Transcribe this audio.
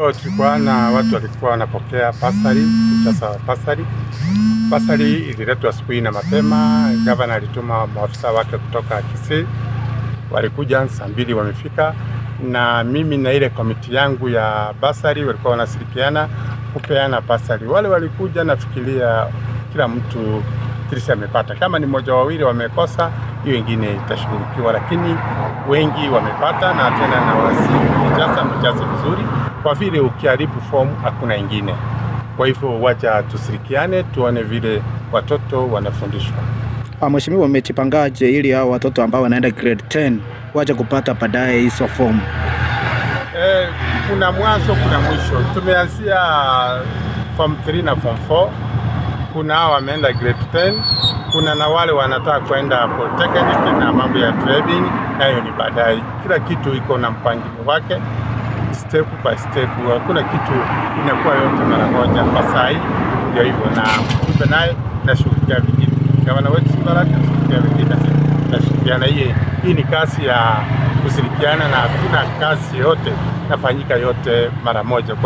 Tulikuwa na watu walikuwa wanapokea basari, mchasa wa basari. Basari ililetwa asubuhi na mapema. Gavana alituma maafisa wake kutoka Kisii, walikuja saa 2 wamefika, na mimi na ile komiti yangu ya basari walikuwa wanashirikiana kupeana basari. Wale walikuja, nafikiria kila mtu kilisi amepata. Kama ni mmoja wawili wamekosa, hiyo wengine itashughulikiwa, lakini wengi wamepata, na tena na mjaza vizuri, kwa vile ukiharibu form hakuna ingine. Kwa hivyo wacha tusirikiane, tuone vile watoto wanafundishwa. Mheshimiwa, umejipangaje ili hao watoto ambao wanaenda grade 10 waje kupata baadaye hizo form? Kuna mwanzo, kuna mwisho. Tumeanzia form 3 na form 4. Kuna hao wameenda grade 10, kuna na wale wanataka kwenda polytechnic na mambo ya trading, nayo ni baadaye. Kila kitu iko na mpangilio wake, step by step. Hakuna kitu inakuwa yote mara moja. Kwa saa hii ndio hivyo, na kumbe naye tunashughulikia vingine. Gavana wetu Baraka tunashughulikia vingine, tunashirikiana. Hii ni kazi ya kushirikiana, na hakuna kazi yote nafanyika yote mara moja.